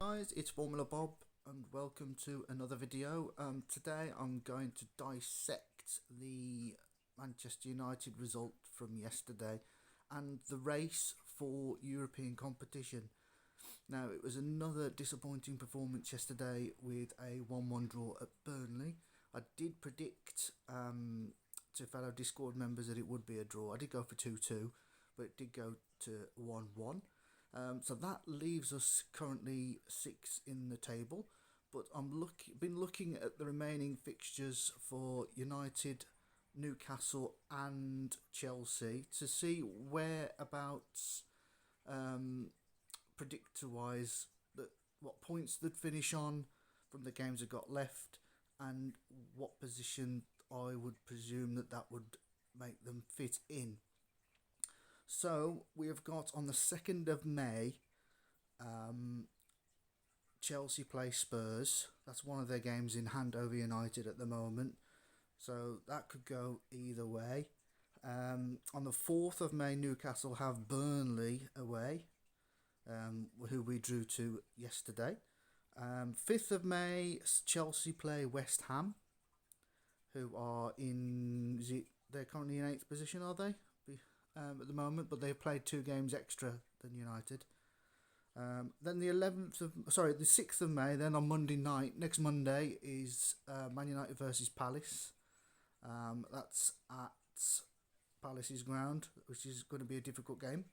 Guys, it's Formula Bob and welcome to another video. Today I'm going to dissect the Manchester United result from yesterday and the race for European competition. Now, it was another disappointing performance yesterday with a 1-1 draw at Burnley. I did predict to fellow Discord members that it would be a draw. I did go for 2-2, but it did go to 1-1. So that leaves us currently 6 in the table. But been looking at the remaining fixtures for United, Newcastle, and Chelsea to see whereabouts, predictor wise, what points they'd finish on from the games they've got left, and what position I would presume that would make them fit in. So we have got on the 2nd of May, Chelsea play Spurs. That's one of their games in hand over United at the moment. So that could go either way. On the 4th of May, Newcastle have Burnley away, who we drew to yesterday. 5th of May, Chelsea play West Ham, who are they're currently in 8th position, are they? At the moment, but they've played 2 games extra than United. Then the 6th of May. Then on Monday night, next Monday is Man United versus Palace. That's at Palace's ground, which is going to be a difficult game.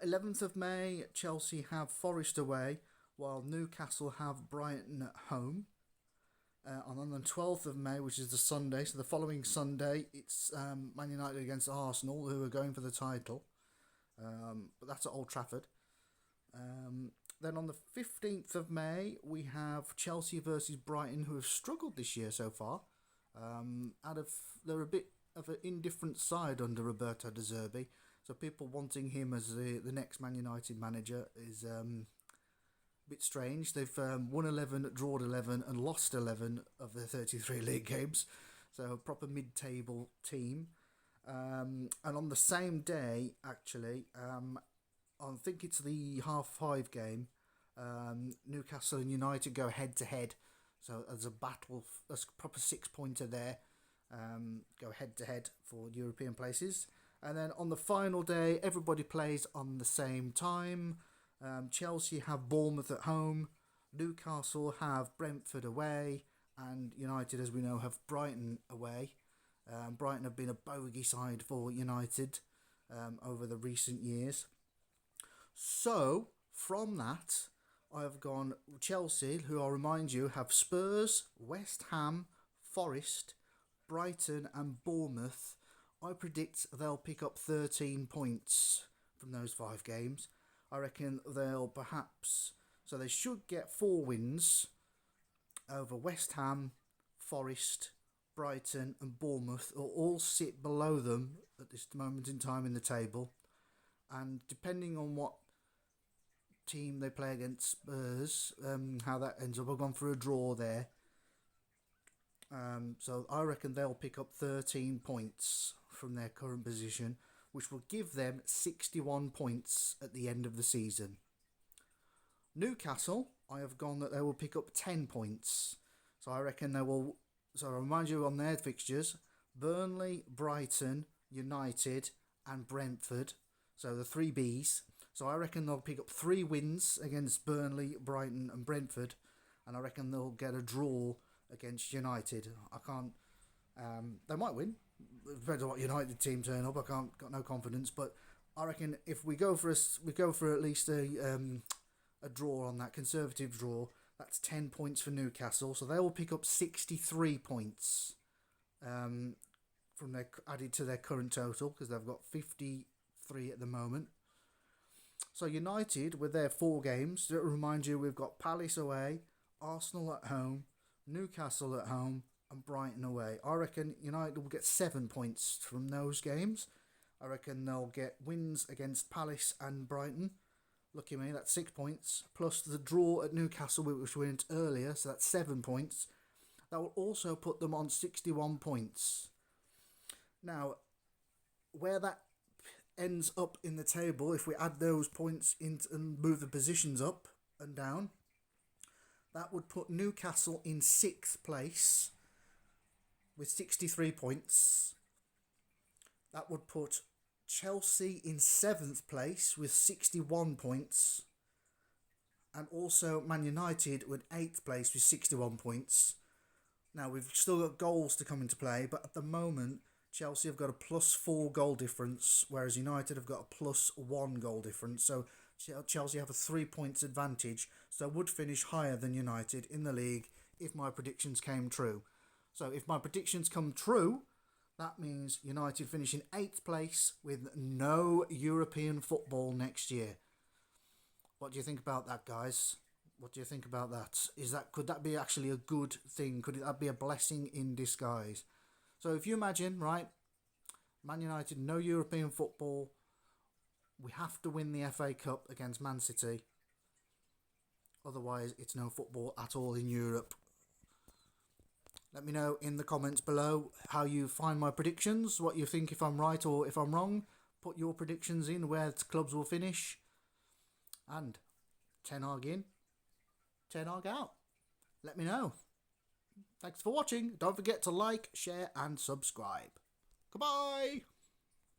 11th of May, Chelsea have Forest away, while Newcastle have Brighton at home. And on the 12th of May, which is the Sunday, so the following Sunday, it's Man United against Arsenal, who are going for the title. But that's at Old Trafford. Then on the 15th of May, we have Chelsea versus Brighton, who have struggled this year so far. They're a bit of an indifferent side under Roberto De Zerbi, so people wanting him as the next Man United manager is bit strange. They've won 11, drawn 11, and lost 11 of their 33 league games. So a proper mid-table team. And on the same day, actually, I think it's the half-5 game, Newcastle and United go head-to-head. So there's a battle, there's a proper 6-pointer there. Go head-to-head for European places. And then on the final day, everybody plays on the same time. Chelsea have Bournemouth at home, Newcastle have Brentford away, and United, as we know, have Brighton away. Brighton have been a bogey side for United over the recent years. So, from that, I have gone Chelsea, who I'll remind you have Spurs, West Ham, Forest, Brighton and Bournemouth. I predict they'll pick up 13 points from those 5 games. I reckon they'll so they should get 4 wins over West Ham, Forest, Brighton and Bournemouth, will all sit below them at this moment in time in the table. And depending on what team they play against Spurs, how that ends up, I've gone for a draw there. So I reckon they'll pick up 13 points from their current position, which will give them 61 points at the end of the season. Newcastle, I have gone that they will pick up 10 points. So I reckon they will. So I'll remind you on their fixtures: Burnley, Brighton, United and Brentford. So the 3 Bs. So I reckon they'll pick up 3 wins against Burnley, Brighton and Brentford. And I reckon they'll get a draw against United. They might win. Depends on what United team turn up. Got no confidence, but I reckon if we go for at least a draw on that, conservative draw. That's 10 points for Newcastle, so they will pick up 63 points from their added to their current total, because they've got 53 at the moment. So United, with their 4 games, to remind you, we've got Palace away, Arsenal at home, Newcastle at home and Brighton away. I reckon United will get 7 points from those games. I reckon they'll get wins against Palace and Brighton. Lucky me, that's 6 points. Plus the draw at Newcastle, which we went earlier, so that's 7 points. That will also put them on 61 points. Now, where that ends up in the table, if we add those points in and move the positions up, and down. That would put Newcastle in 6th place with 63 points. That would put Chelsea in 7th place with 61 points. And also Man United with 8th place with 61 points. Now, we've still got goals to come into play, but at the moment, Chelsea have got a +4 goal difference, whereas United have got a +1 goal difference. So Chelsea have a 3 points advantage, so would finish higher than United in the league if my predictions came true. So if my predictions come true, that means United finish in 8th place with no European football next year. What do you think about that, guys? What do you think about that? Could that be actually a good thing? Could that be a blessing in disguise? So if you imagine, right, Man United, no European football. We have to win the FA Cup against Man City. Otherwise, it's no football at all in Europe. Let me know in the comments below how you find my predictions, what you think, if I'm right or if I'm wrong. Put your predictions in, where the clubs will finish. And Ten Hag in, Ten Hag out. Let me know. Thanks for watching. Don't forget to like, share and subscribe. Goodbye.